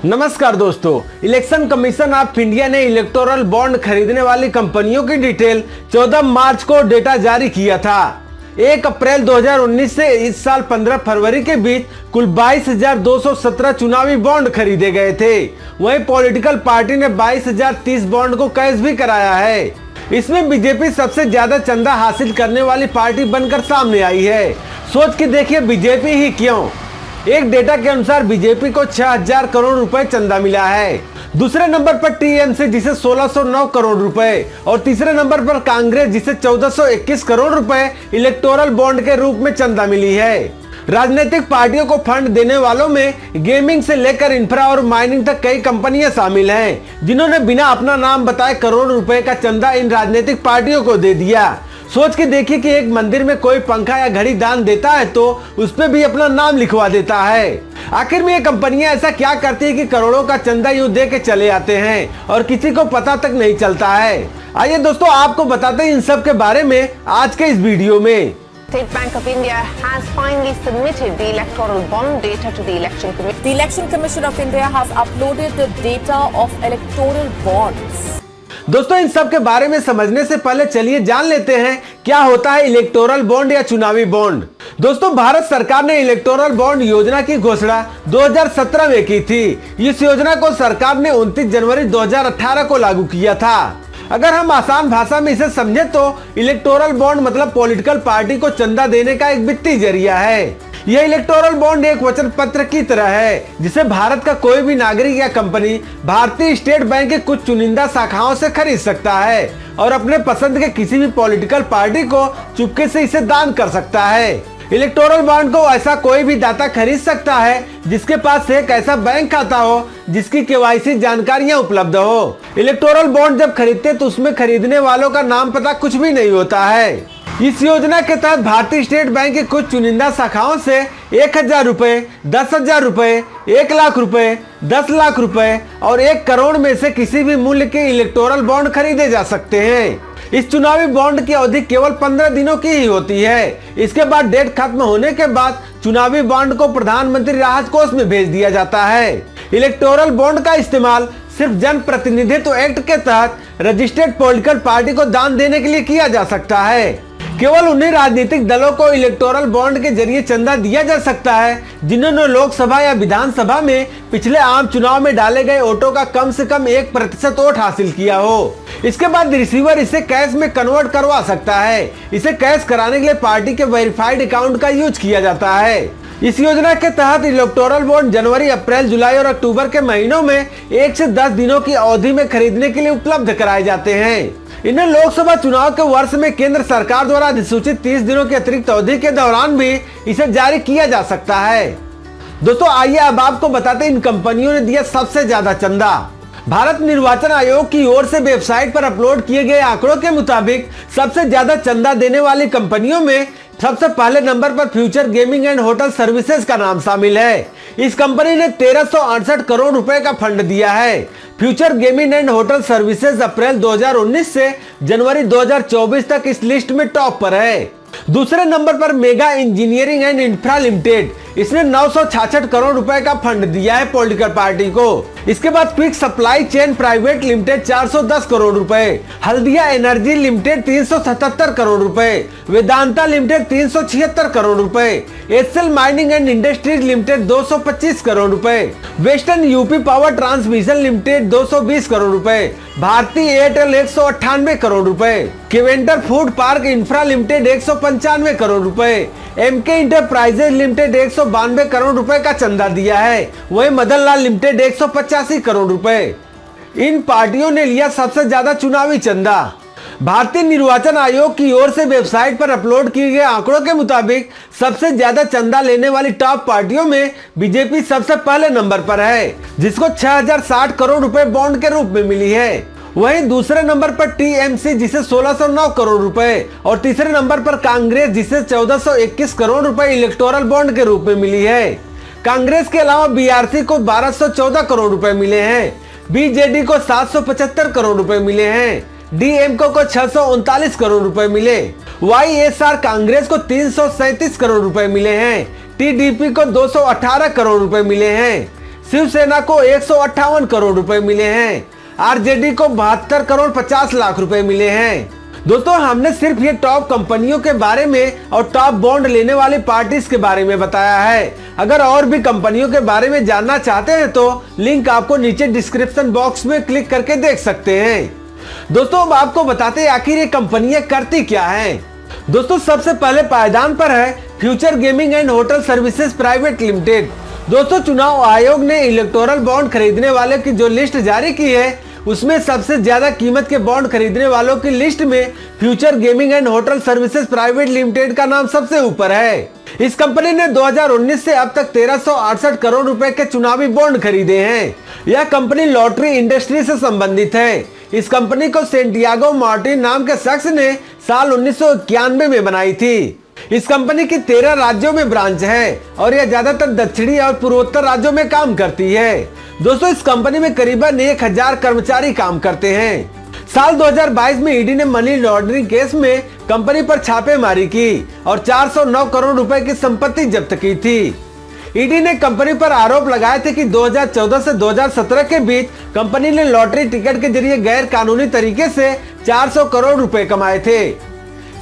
नमस्कार दोस्तों, election commission of India ने इलेक्टोरल बॉन्ड खरीदने वाली कंपनियों की डिटेल 14 मार्च को डेटा जारी किया था। 1 अप्रैल 2019 से इस साल 15 फरवरी के बीच कुल 22,217 चुनावी बॉन्ड खरीदे गए थे। वहीं पॉलिटिकल पार्टी ने 22,030 बॉन्ड को कैश भी कराया है। इसमें बीजेपी सबसे ज्यादा चंदा हासिल करने वाली पार्टी बनकर सामने आई है। सोच के देखिए, बीजेपी ही क्यों। एक डेटा के अनुसार बीजेपी को 6,000 करोड़ रुपए चंदा मिला है। दूसरे नंबर पर टीएमसी जिसे 1,609 करोड़ रुपए और तीसरे नंबर पर कांग्रेस जिसे 1,421 करोड़ रुपए इलेक्टोरल बॉन्ड के रूप में चंदा मिली है। राजनीतिक पार्टियों को फंड देने वालों में गेमिंग से लेकर इंफ्रा और माइनिंग तक कई कंपनियां शामिल हैं, जिन्होंने बिना अपना नाम बताए करोड़ रुपए का चंदा इन राजनीतिक पार्टियों को दे दिया। सोच के देखिए कि एक मंदिर में कोई पंखा या घड़ी दान देता है तो उस पे भी अपना नाम लिखवा देता है। आखिर में ये कंपनियां ऐसा क्या करती है कि करोड़ों का चंदा यूं दे के चले आते हैं और किसी को पता तक नहीं चलता है। आइए दोस्तों, आपको बताते हैं इन सब के बारे में आज के इस वीडियो में। State Bank of India has finally submitted the electoral bond data to the Election Commission. The Election Commission of India has uploaded the data of electoral bonds. दोस्तों, इन सब के बारे में समझने से पहले चलिए जान लेते हैं क्या होता है इलेक्टोरल बॉन्ड या चुनावी बॉन्ड। दोस्तों, भारत सरकार ने इलेक्टोरल बॉन्ड योजना की घोषणा 2017 में की थी। इस योजना को सरकार ने 29 जनवरी 2018 को लागू किया था। अगर हम आसान भाषा में इसे समझे तो इलेक्टोरल बॉन्ड मतलब पॉलिटिकल पार्टी को चंदा देने का एक वित्तीय जरिया है। यह इलेक्टोरल बॉन्ड एक वचन पत्र की तरह है जिसे भारत का कोई भी नागरिक या कंपनी भारतीय स्टेट बैंक के कुछ चुनिंदा शाखाओं से खरीद सकता है और अपने पसंद के किसी भी पॉलिटिकल पार्टी को चुपके से इसे दान कर सकता है। इलेक्टोरल बॉन्ड को ऐसा कोई भी दाता खरीद सकता है जिसके पास एक ऐसा बैंक खाता हो जिसकी केवाईसी जानकारियां उपलब्ध हो। इलेक्टोरल बॉन्ड जब खरीदते तो उसमें खरीदने वालों का नाम पता कुछ भी नहीं होता है। इस योजना के तहत भारतीय स्टेट बैंक की कुछ चुनिंदा शाखाओं से 1,000 रुपए, 10,000 रुपए, 1 लाख रुपए, 10 लाख रुपए और 1 करोड़ में से किसी भी मूल्य के इलेक्टोरल बॉन्ड खरीदे जा सकते हैं। इस चुनावी बॉन्ड की अवधि केवल 15 दिनों की ही होती है। इसके बाद डेट खत्म होने के बाद चुनावी बॉन्ड को प्रधानमंत्री राहत कोष में भेज दिया जाता है। इलेक्टोरल बॉन्ड का इस्तेमाल सिर्फ जन प्रतिनिधित्व एक्ट के तहत रजिस्टर्ड पॉलिटिकल पार्टी को दान देने के लिए किया जा सकता है। केवल उन्हीं राजनीतिक दलों को इलेक्टोरल बॉन्ड के जरिए चंदा दिया जा सकता है जिन्होंने लोकसभा या विधानसभा में पिछले आम चुनाव में डाले गए वोटों का कम से कम 1% वोट हासिल किया हो। इसके बाद रिसीवर इसे कैश में कन्वर्ट करवा सकता है। इसे कैश कराने के लिए पार्टी के वेरीफाइड अकाउंट का यूज किया जाता है। इस योजना के तहत इलेक्टोरल बॉन्ड जनवरी, अप्रैल, जुलाई और अक्टूबर के महीनों में 1 से 10 दिनों की अवधि में खरीदने के लिए उपलब्ध कराए जाते हैं। इन्हें लोकसभा चुनाव के वर्ष में केंद्र सरकार द्वारा अधिसूचित 30 दिनों की अतिरिक्त अवधि के दौरान भी इसे जारी किया जा सकता है। दोस्तों, आइए अब आपको बताते हैं इन कंपनियों ने दिया सबसे ज्यादा चंदा। भारत निर्वाचन आयोग की ओर से वेबसाइट पर अपलोड किए गए आंकड़ों के मुताबिक सबसे ज्यादा चंदा देने वाली कंपनियों में सबसे पहले नंबर पर future gaming and hotel services का नाम शामिल है। इस कंपनी ने 1,368 करोड़ रुपए का फंड दिया है। Future gaming and hotel services अप्रैल 2019 से जनवरी 2024 तक इस लिस्ट में टॉप पर है। दूसरे नंबर पर mega engineering and infra limited, इसने 966 करोड़ रुपए का फंड दिया है पॉलिटिकल पार्टी को। इसके बाद quick supply chain private limited 410 crore रुपए, हल्दिया एनर्जी लिमिटेड 377 करोड़ रुपए, वेदांता लिमिटेड 376 करोड़ रुपए, SL mining and industries limited 225 crore रुपए, western UP power transmission limited 220 crore रुपए, भारतीय एयरटेल 198 करोड़ रुपए, Keventer food park infra limited 195 crore रुपए, एमके इंटरप्राइजेज लिमिटेड 192 करोड़ रुपए का चंदा दिया है। वहीं मदन लाल लिमिटेड 185 करोड़ रुपए। इन पार्टियों ने लिया सबसे ज्यादा चुनावी चंदा। भारतीय निर्वाचन आयोग की ओर से वेबसाइट पर अपलोड किए गए आंकड़ों के मुताबिक सबसे ज्यादा चंदा लेने वाली टॉप पार्टियों में बीजेपी सबसे पहले नंबर पर है, जिसको 6,060 करोड़ रुपए बॉन्ड के रूप में मिली है। वहीं दूसरे नंबर पर टीएमसी जिसे 1,609 करोड़ रुपए और तीसरे नंबर पर कांग्रेस जिसे 1,421 करोड़ रुपए इलेक्टोरल बॉन्ड के रूप में मिली है। कांग्रेस के अलावा बीआरसी को 1,214 करोड़ रुपए मिले हैं, बीजेडी को 775 करोड़ रुपए मिले हैं, डीएमके को 639 करोड़ रुपए मिले, वाईएसआर कांग्रेस को 337 करोड़ रुपए मिले हैं, टीडीपी को 218 करोड़ रुपए मिले हैं, शिवसेना को 158 करोड़ रुपए मिले हैं। आरजेडी को 72 करोड़ 50 लाख रुपए मिले हैं। दोस्तों, हमने सिर्फ ये टॉप कंपनियों के बारे में और टॉप बॉन्ड लेने वाली पार्टीज के बारे में बताया है। अगर और भी कंपनियों के बारे में जानना चाहते हैं तो लिंक आपको नीचे डिस्क्रिप्शन बॉक्स में क्लिक करके देख सकते हैं। दोस्तों, अब आपको बताते हैं आखिर ये कंपनियां करती क्या हैं। दोस्तों, सबसे पहले पायदान पर है future gaming and hotel services private limited. दोस्तों, चुनाव आयोग ने इलेक्टोरल बॉन्ड खरीदने वाले की जो लिस्ट जारी की है उसमें सबसे ज्यादा कीमत के बॉन्ड खरीदने वालों की लिस्ट में future gaming and hotel services private limited का नाम सबसे ऊपर है। इस कंपनी ने 2019 से अब तक 1368 करोड़ रुपए के चुनावी बॉन्ड खरीदे हैं। यह कंपनी लॉटरी इंडस्ट्री से संबंधित है। इस कंपनी को सेंटियागो मार्टिन नाम के शख्स ने साल 1991 में बनाई थी। इस कंपनी की 13 राज्यों में ब्रांच है और यह ज्यादातर दक्षिणी और पूर्वोत्तर राज्यों में काम करती है। दोस्तों, इस कंपनी में करीबन 1000 कर्मचारी काम करते हैं। साल 2022 में ईडी ने मनी लॉन्ड्रिंग केस में कंपनी पर छापेमारी की और 409 करोड़ रुपए की संपत्ति जब्त की थी। ईडी ने कंपनी पर आरोप लगाए थे कि 2014 से 2017 के बीच कंपनी ने लॉटरी टिकट के जरिए गैर कानूनी तरीके से 400 करोड़ रुपए कमाए थे।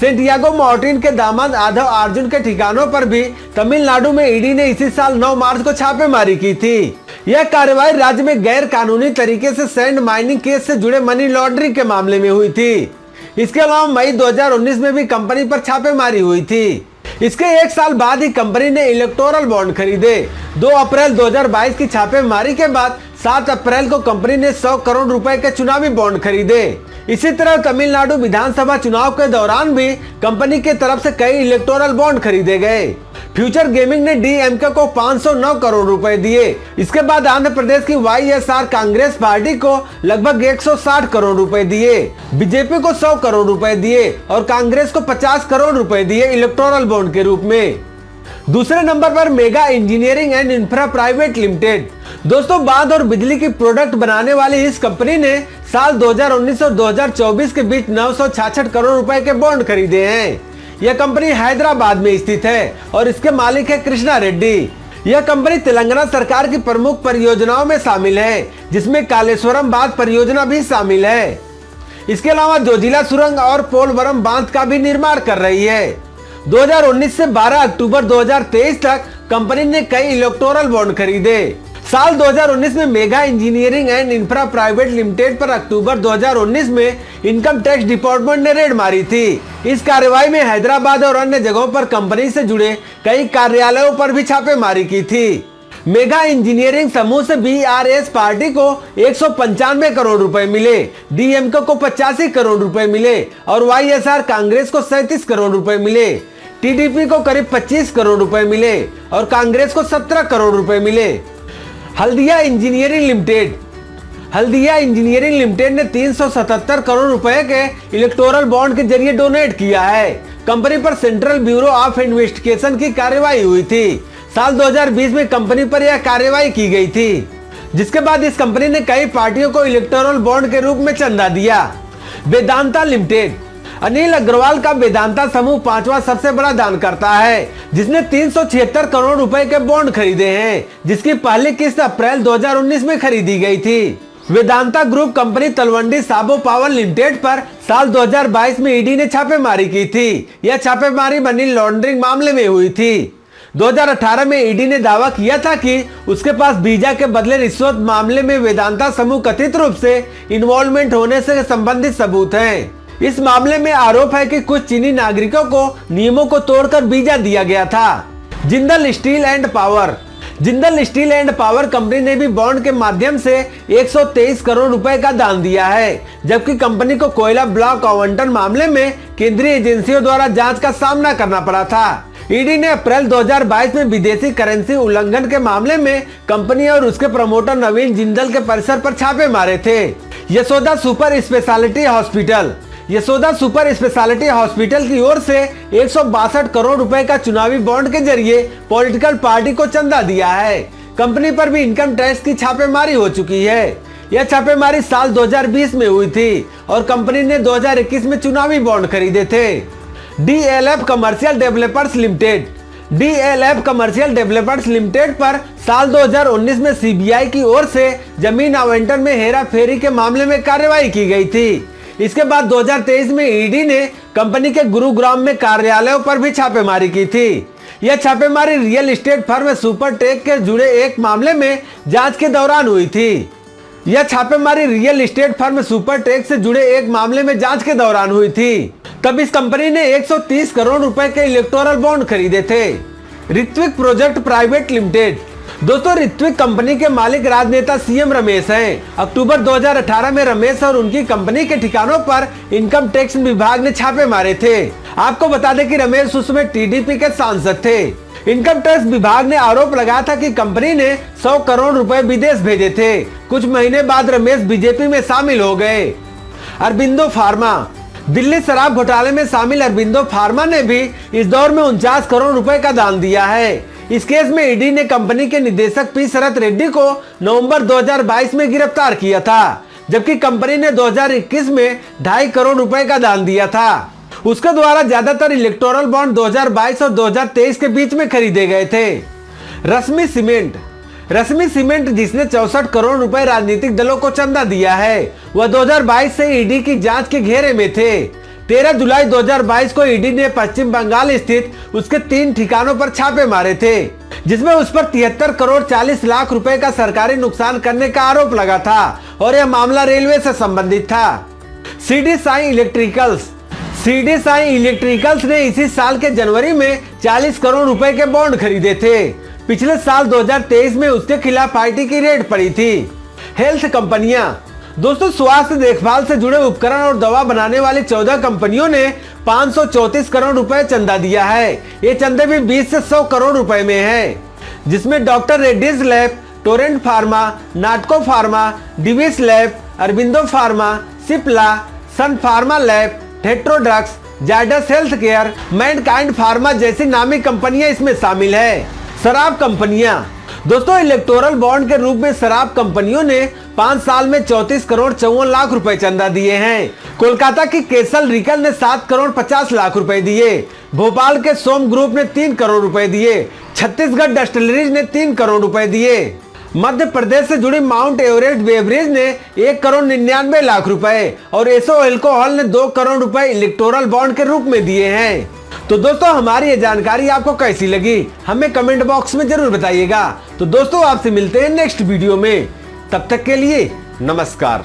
सेंटियागो मार्टिन के दामाद आधव अर्जुन के ठिकानों पर भी तमिलनाडु में ईडी ने इसी साल 9 मार्च को छापेमारी की थी। यह कार्रवाई राज्य में गैर कानूनी तरीके से सैंड माइनिंग केस से जुड़े मनी लॉन्ड्रिंग के मामले में हुई थी। इसके अलावा मई 2019 में भी कंपनी पर छापेमारी हुई थी। इसके एक साल बाद ही कंपनी ने इलेक्टोरल बॉन्ड खरीदे। 2 अप्रैल 2022 की छापेमारी के बाद 7 अप्रैल को कंपनी ने 100 करोड़ रुपए के चुनावी बॉन्ड खरीदे। इसी तरह तमिलनाडु विधानसभा चुनाव के दौरान भी कंपनी के तरफ से कई इलेक्टोरल बॉन्ड खरीदे गए। फ्यूचर गेमिंग ने डीएमके को 509 करोड़ रुपए दिए। इसके बाद आंध्र प्रदेश की वाईएसआर कांग्रेस पार्टी को लगभग 160 करोड़ रुपए दिए, बीजेपी को 100 करोड़ रुपए दिए और कांग्रेस को 50 करोड़ रुपए दिए इलेक्टोरल बॉन्ड के रूप में। दूसरे नंबर पर mega engineering and infra private limited. दोस्तों, बांध और बिजली की प्रोडक्ट बनाने वाली इस कंपनी ने साल 2019 और 2024 के बीच 966 करोड़ रुपए के बॉन्ड खरीदे हैं। यह कंपनी हैदराबाद में स्थित है और इसके मालिक है कृष्णा रेड्डी। यह कंपनी तेलंगाना सरकार की प्रमुख परियोजनाओं में शामिल है, जिसमें कालेश्वरम बांध परियोजना भी शामिल है। इसके अलावा जोजिला सुरंग और पोलवरम बांध का भी निर्माण कर रही है। 2019 से 12 अक्टूबर 2023 तक कंपनी ने कई इलेक्टोरल बॉन्ड खरीदे। साल 2019 में mega engineering and infra private limited पर अक्टूबर 2019 में इनकम टैक्स डिपार्टमेंट ने रेड मारी थी। इस कार्रवाई में हैदराबाद और अन्य जगहों पर कंपनी से जुड़े कई कार्यालयों पर भी छापेमारी की थी। मेगा इंजीनियरिंग समूह से बीआरएस पार्टी को 195 करोड़ रुपए मिले, डीएमके को 85 करोड़ रुपए मिले और वाईएसआर कांग्रेस को 37 करोड़ रुपए मिले। टीडीपी को करीब 25 करोड़ रुपए मिले और कांग्रेस को 17 करोड़ रुपए मिले। हल्दिया इंजीनियरिंग लिमिटेड ने 377 करोड़ रुपए के इलेक्टोरल बॉन्ड के जरिए डोनेट किया है। कंपनी पर सेंट्रल ब्यूरो ऑफ इन्वेस्टिगेशन की कार्रवाई हुई थी। साल 2020 में कंपनी पर यह कार्रवाई की गई थी, जिसके बाद इस कंपनी ने कई पार्टियों को इलेक्टोरल बॉन्ड के रूप में चंदा दिया। वेदांता लिमिटेड। अनिल अग्रवाल का वेदांता समूह 5वां सबसे बड़ा दानकर्ता है, जिसने 376 करोड़ रुपए के बॉन्ड खरीदे हैं, जिसकी पहली किस्त अप्रैल 2019 में खरीदी गई थी। Vedanta group company Talwandi Sabo power limited पर साल 2022 में ईडी ने छापेमारी की थी। यह छापेमारी मनी लॉन्ड्रिंग मामले में हुई थी। 2018 में ईडी ने दावा किया था कि उसके पास वीजा के बदले रिश्वत मामले में वेदांता समूह कथित रूप से इन्वॉल्वमेंट होने से संबंधित सबूत हैं। इस मामले में आरोप है कि कुछ चीनी नागरिकों को नियमों को तोड़कर वीजा दिया गया था। Jindal steel and power company ने भी बॉन्ड के माध्यम से 123 करोड़ रुपए का दान दिया है, जबकि कंपनी को कोयला ब्लॉक आवंटन मामले में केंद्रीय एजेंसियों द्वारा जांच का सामना करना पड़ा था। ईडी ने अप्रैल 2022 में विदेशी करेंसी उल्लंघन के मामले में कंपनी और उसके प्रमोटर नवीन जिंदल के परिसर पर छापे मारे थे। यशोदा सुपर स्पेशलिटी हॉस्पिटल की ओर से 162 करोड़ रुपए का चुनावी बॉन्ड के जरिए पॉलिटिकल पार्टी को चंदा दिया है। कंपनी पर भी इनकम टैक्स की छापेमारी हो चुकी है। यह छापेमारी साल 2020 में हुई थी और कंपनी ने 2021 में चुनावी बॉन्ड खरीदे थे। DLF commercial developers limited. DLF commercial developers limited पर साल 2019 में सीबीआई की ओर से जमीन आवंटन में हेरा फेरी के मामले में कार्रवाई की गई थी। इसके बाद 2023 में ईडी ने कंपनी के गुरुग्राम में कार्यालयों पर भी छापेमारी की थी। यह छापेमारी रियल एस्टेट फर्म सुपरटेक के जुड़े एक मामले में जांच के दौरान हुई थी। यह छापेमारी रियल एस्टेट फर्म सुपरटेक से जुड़े एक मामले में जांच के दौरान हुई थी। तब इस कंपनी ने 130 करोड़ रुपए के इलेक्टोरल बॉन्ड खरीदे थे। Ritvik project private limited. दोस्तों, ऋत्विक कंपनी के मालिक राजनेता सीएम रमेश हैं। अक्टूबर 2018 में रमेश और उनकी कंपनी के ठिकानों पर इनकम टैक्स विभाग ने छापे मारे थे। आपको बता दें कि रमेश उस समय टीडीपी के सांसद थे। इनकम टैक्स विभाग ने आरोप लगाया था कि कंपनी ने 100 करोड़ रुपए विदेश भेजे थे। कुछ महीने बाद रमेश बीजेपी में शामिल हो गए। अरबिंदो फार्मा। दिल्ली शराब घोटाले में शामिल अरबिंदो फार्मा ने भी इस दौर में 49 करोड़ रुपए का दान दिया है। इस केस में ईडी ने कंपनी के निदेशक पी शरत रेड्डी को नवंबर 2022 में गिरफ्तार किया था, जबकि कंपनी ने 2021 में 2.5 करोड़ रुपए का दान दिया था। उसके द्वारा ज्यादातर इलेक्टोरल बॉन्ड 2022 और 2023 के बीच में खरीदे गए थे। रश्मि सीमेंट। रश्मि सीमेंट, जिसने 64 करोड़ रुपए राजनीतिक दलों को चंदा दिया है, वह 2022 से ईडी की जांच के घेरे में थे। 13 जुलाई 2022 को ईडी ने पश्चिम बंगाल स्थित उसके 3 ठिकानों पर छापे मारे थे, जिसमें उस पर 73 करोड़ 40 लाख रुपए का सरकारी नुकसान करने का आरोप लगा था और यह मामला रेलवे से संबंधित था। CD Sai electricals. CD Sai electricals ने इसी साल के जनवरी में 40 करोड़ रुपए के बॉन्ड खरीदे थे। पिछले साल 2023 में उसके खिलाफ पार्टी की रेड पड़ी थी। हेल्थ कंपनियां। दोस्तों, स्वास्थ्य देखभाल से जुड़े उपकरण और दवा बनाने वाली 14 कंपनियों ने 534 करोड़ रुपए चंदा दिया है। ये चंदे भी 20 से 100 करोड़ रुपए में है, जिसमें doctor Reddy's lab, Torrent pharma, Natco pharma, Divi's lab, Aurobindo pharma, Cipla, Sun pharma lab, टेट्रोड्रग्स, Zydus health care, Mankind pharma जैसी नामी कंपनियां इसमें शामिल है। शराब कंपनियां। दोस्तों, इलेक्टोरल बॉन्ड के रूप में शराब कंपनियों ने 5 साल में 34 करोड़ 54 लाख रुपए चंदा दिए हैं। कोलकाता की केसल रिकल ने 7 करोड़ 50 लाख रुपए दिए। भोपाल के सोम ग्रुप ने 3 करोड़ रुपए दिए। छत्तीसगढ़ डिस्टिलरीज ने 3 करोड़ रुपए दिए। मध्य प्रदेश से जुड़ी माउंट एवरेस्ट बेवरेज ने 1 करोड़ 99 लाख रुपए और एसो अल्कोहल ने 2 करोड़ रुपए इलेक्टोरल बॉन्ड के रूप में दिए हैं। तो दोस्तों, हमारी ये जानकारी आपको कैसी लगी, हमें कमेंट बॉक्स में जरूर बताइएगा। तो दोस्तों, आपसे मिलते हैं नेक्स्ट वीडियो में। तब तक के लिए नमस्कार।